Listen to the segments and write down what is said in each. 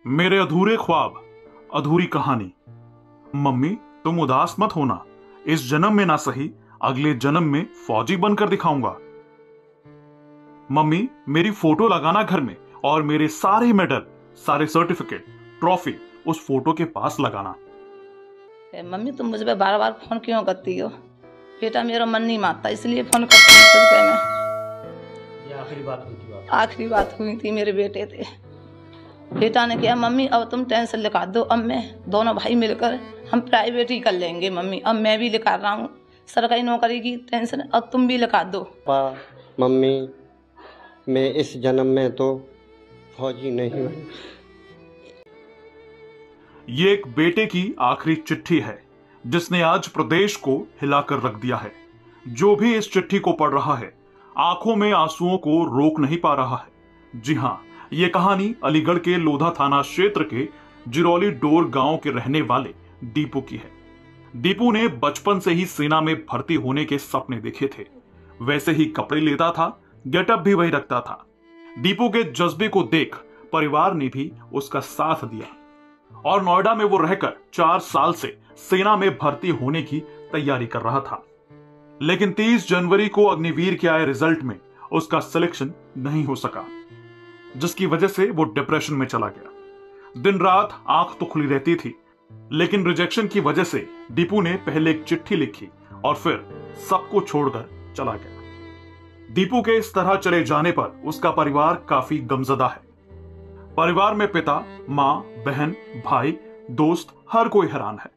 मेरे अधूरे ख्वाब, अधूरी कहानी। मम्मी तुम उदास मत होना, इस जन्म में ना सही अगले जन्म में फौजी बनकर दिखाऊंगा। मम्मी मेरी फोटो लगाना घर में और मेरे सारे मेडल, सारे सर्टिफिकेट, ट्रॉफी उस फोटो के पास लगाना। मम्मी तुम मुझे बार बार फोन क्यों करती हो? बेटा मेरा मन नहीं मानता इसलिए फोन करती हूँ। ये आखिरी बात हुई थी? आखिरी बात हुई थी मेरे बेटे थे। बेटा ने कहा मम्मी अब तुम टेंशन लिखा दो, अब मैं दोनों भाई मिलकर हम प्राइवेट ही कर लेंगे। मम्मी अब मैं भी लिखा रहा हूँ, सरकारी नौकरी की टेंशन अब तुम भी लिखा दो। पापा मम्मी मैं इस जन्म में तो फौजी नहीं हूँ। ये एक बेटे की आखिरी चिट्ठी है जिसने आज प्रदेश को हिलाकर रख दिया है। जो भी इस चिट्ठी को पढ़ रहा है आंखों में आंसुओं को रोक नहीं पा रहा है। जी हां, ये कहानी अलीगढ़ के लोधा थाना क्षेत्र के जिरौली डोर गांव के रहने वाले दीपू की है। दीपू ने बचपन से ही सेना में भर्ती होने के सपने देखे थे। वैसे ही कपड़े लेता था, गेटअप भी वही रखता था। दीपू के जज्बे को देख परिवार ने भी उसका साथ दिया और नोएडा में वो रहकर 4 साल से सेना में भर्ती होने की तैयारी कर रहा था। लेकिन 30 जनवरी को अग्निवीर के आए रिजल्ट में उसका सिलेक्शन नहीं हो सका, जिसकी वजह से वो डिप्रेशन में चला गया। दिन रात आंख तो खुली रहती थी, लेकिन रिजेक्शन की वजह से दीपू ने पहले एक चिट्ठी लिखी और फिर सबको छोड़कर चला गया। दीपू के इस तरह चले जाने पर उसका परिवार काफी गमजदा है। परिवार में पिता, मां, बहन, भाई, दोस्त हर कोई हैरान है।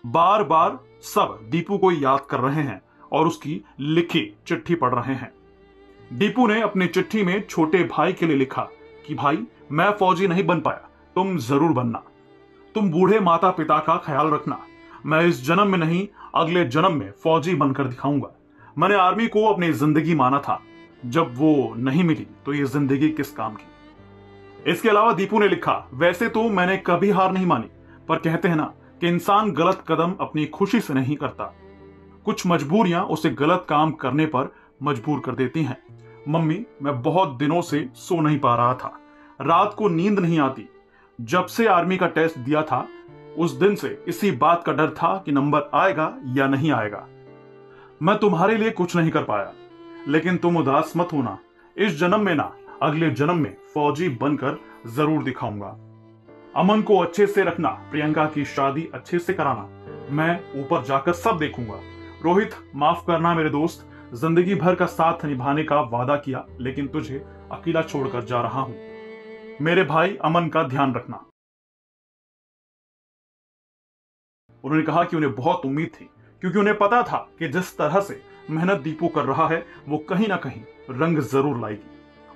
बार बार सब दीपू को याद कर रहे हैं और उसकी लिखी चिट्ठी पढ़ रहे हैं। दीपू ने अपनी चिट्ठी में छोटे भाई के लिए लिखा कि भाई मैं फौजी नहीं बन पाया, तुम जरूर बनना। तुम बूढ़े माता पिता का ख्याल रखना। मैं इस जन्म में नहीं अगले जन्म में फौजी बनकर दिखाऊंगा। मैंने आर्मी को अपनी जिंदगी माना था, जब वो नहीं मिली तो ये जिंदगी किस काम की। इसके अलावा दीपू ने लिखा, वैसे तो मैंने कभी हार नहीं मानी, पर कहते हैं ना कि इंसान गलत कदम अपनी खुशी से नहीं करता। कुछ मजबूरियां उसे गलत काम करने पर मजबूर कर देती हैं। मम्मी मैं बहुत दिनों से सो नहीं पा रहा था, रात को नींद नहीं आती। जब से आर्मी का टेस्ट दिया था उस दिन से इसी बात का डर था कि नंबर आएगा या नहीं आएगा। मैं तुम्हारे लिए कुछ नहीं कर पाया, लेकिन तुम उदास मत होना, इस जन्म में ना अगले जन्म में फौजी बनकर जरूर दिखाऊंगा। अमन को अच्छे से रखना, प्रियंका की शादी अच्छे से कराना, मैं ऊपर जाकर सब देखूंगा। रोहित माफ करना मेरे दोस्त, जिंदगी भर का साथ निभाने का वादा किया लेकिन तुझे अकेला छोड़कर जा रहा हूं। मेरे भाई अमन का ध्यान रखना। उन्होंने कहा कि उन्हें बहुत उम्मीद थी, क्योंकि उन्हें पता था कि जिस तरह से मेहनत दीपू कर रहा है वो कहीं ना कहीं रंग जरूर लाएगी,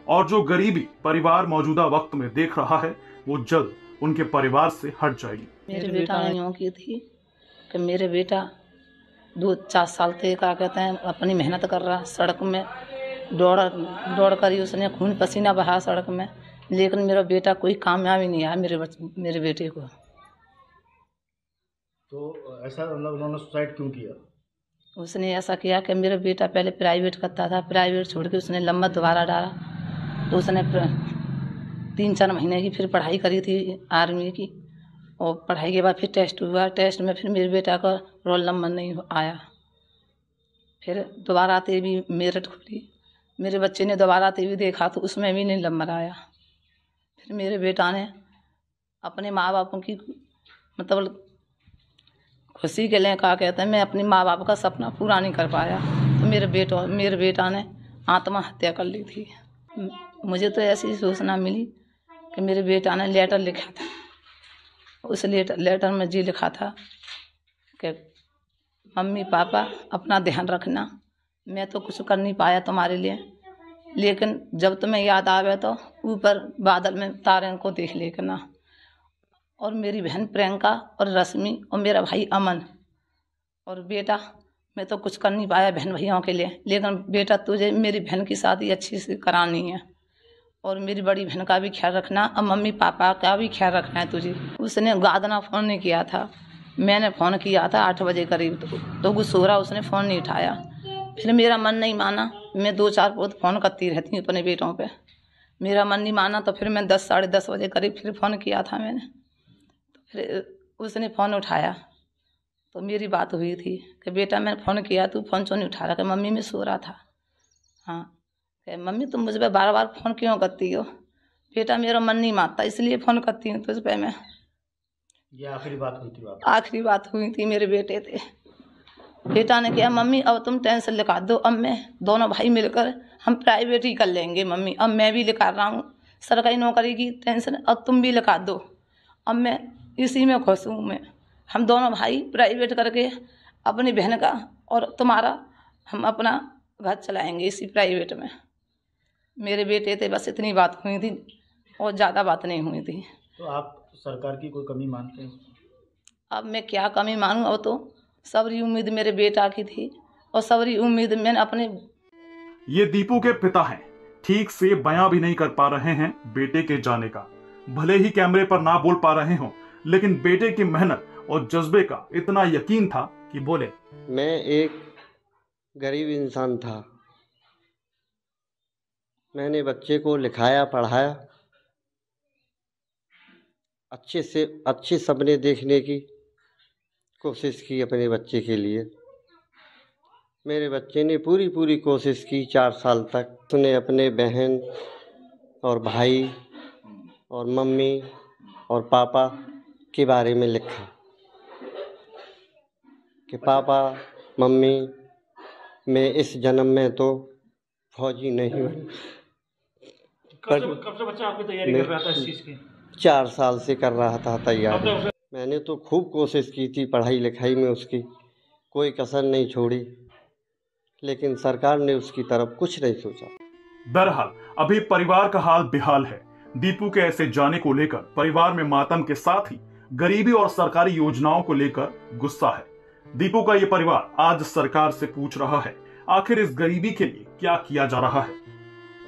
और जो गरीबी परिवार मौजूदा वक्त में देख रहा है वो जल्द उनके परिवार से हट जाएगी। मेरे बेटा ने यूँ की थी कि मेरे बेटा 2-4 साल से क्या कहते हैं अपनी मेहनत कर रहा, सड़क में दौड़ कर ही उसने खून पसीना बहा सड़क में, लेकिन मेरा बेटा कोई कामयाबी नहीं आया मेरे बेटे को। तो ऐसा उन्होंने सुसाइड क्यों किया? उसने ऐसा किया कि मेरा बेटा पहले प्राइवेट करता था, प्राइवेट छोड़ के उसने लंबा दोबारा डाला, तो उसने 3-4 महीने की फिर पढ़ाई करी थी आर्मी की, और पढ़ाई के बाद फिर टेस्ट हुआ, टेस्ट में फिर मेरे बेटा का रोल नंबर नहीं आया। फिर दोबारा आते भी मेरिट खुली, मेरे बच्चे ने दोबारा आते भी देखा तो उसमें भी नहीं नंबर आया। फिर मेरे बेटा ने अपने माँ बापों की मतलब खुशी के लिए क्या कहते हैं मैं अपने माँ बाप का सपना पूरा नहीं कर पाया, तो मेरे बेटा ने आत्महत्या कर ली थी। मुझे तो ऐसी सूचना मिली कि मेरे बेटा ने लेटर लिखा था, उस लेटर में जी लिखा था कि मम्मी पापा अपना ध्यान रखना, मैं तो कुछ कर नहीं पाया तुम्हारे लिए, लेकिन जब तुम्हें याद आवे तो ऊपर बादल में तारे को देख लेना। और मेरी बहन प्रियंका और रश्मि और मेरा भाई अमन, और बेटा मैं तो कुछ कर नहीं पाया बहन भैयाओं के लिए, लेकिन बेटा तुझे मेरी बहन की शादी अच्छी से करानी है, और मेरी बड़ी बहन का भी ख्याल रखना, और मम्मी पापा का भी ख्याल रखना है तुझे। उसने गादना फ़ोन नहीं किया था, मैंने फ़ोन किया था 8 बजे करीब, तो वो सो रहा, उसने फ़ोन नहीं उठाया। फिर मेरा मन नहीं माना, मैं 2-4 बहुत फ़ोन करती रहती हूँ अपने बेटों पे, मेरा मन नहीं माना तो फिर मैं 10 साढ़े 10 बजे करीब फिर फ़ोन किया था मैंने। तो फिर उसने फ़ोन उठाया तो मेरी बात हुई थी कि बेटा मैंने फ़ोन किया, तू फ़ोन क्यों नहीं उठा रहा? कि मम्मी मैं सो रहा था। हाँ, कि मम्मी तुम मुझ पर बार बार फ़ोन क्यों करती हो? बेटा मेरा मन नहीं मानता इसलिए फ़ोन करती हूँ तुझ पर मैं। ये आखिरी बात हुई थी? आखिरी बात हुई थी मेरे बेटे से। बेटा ने कहा मम्मी अब तुम टेंशन लिखा दो, अब मैं दोनों भाई मिलकर हम प्राइवेट ही कर लेंगे मम्मी, अब मैं भी लिखा रहा हूँ सरकारी नौकरी की टेंशन, अब तुम भी लिखा दो, अब मैं इसी में खुश हूँ। मैं हम दोनों भाई प्राइवेट करके अपनी बहन का और तुम्हारा हम अपना घर चलाएंगे इसी प्राइवेट में। मेरे बेटे थे बस इतनी बात हुई थी और ज़्यादा बात नहीं हुई थी। तो आप सरकार की कोई कमी मानते हैं? अब मैं क्या कमी मानूँ? अब तो सबरी उम्मीद मेरे बेटा की थी और सबरी उम्मीद मैंने अपने। ये दीपू के पिता हैं, ठीक से बयां भी नहीं कर पा रहे हैं बेटे के जाने का। भले ही कैमरे पर ना बोल पा रहे हों, लेकिन बेटे की मेहनत और जज्बे का इतना यकीन था कि बोले। मैं एक गरीब इंसान था, मैंने बच्चे को लिखाया पढ़ाया, अच्छे से अच्छे सपने देखने की कोशिश की अपने बच्चे के लिए। मेरे बच्चे ने पूरी कोशिश की 4 साल तक। उसने अपने बहन और भाई और मम्मी और पापा के बारे में लिखा कि पापा मम्मी मैं इस जन्म में तो फौजी नहीं बन। कब से बच्चा आपकी तैयारी कर रहा था इस चीज़ की? 4 साल से कर रहा था तैयारी। मैंने तो खूब कोशिश की थी पढ़ाई लिखाई में, उसकी कोई कसर नहीं छोड़ी, लेकिन सरकार ने उसकी तरफ कुछ नहीं सोचा। बहरहाल अभी परिवार का हाल बेहाल है। दीपू के ऐसे जाने को लेकर परिवार में मातम के साथ ही गरीबी और सरकारी योजनाओं को लेकर गुस्सा है। दीपू का ये परिवार आज सरकार से पूछ रहा है आखिर इस गरीबी के लिए क्या किया जा रहा है?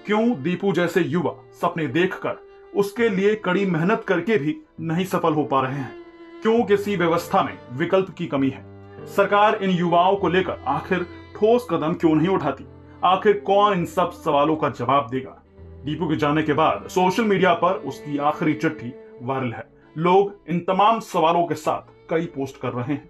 क्यों दीपू जैसे युवा सपने देखकर उसके लिए कड़ी मेहनत करके भी नहीं सफल हो पा रहे हैं? क्यों किसी व्यवस्था में विकल्प की कमी है? सरकार इन युवाओं को लेकर आखिर ठोस कदम क्यों नहीं उठाती? आखिर कौन इन सब सवालों का जवाब देगा? दीपू के जाने के बाद सोशल मीडिया पर उसकी आखिरी चिट्ठी वायरल है। लोग इन तमाम सवालों के साथ कई पोस्ट कर रहे हैं।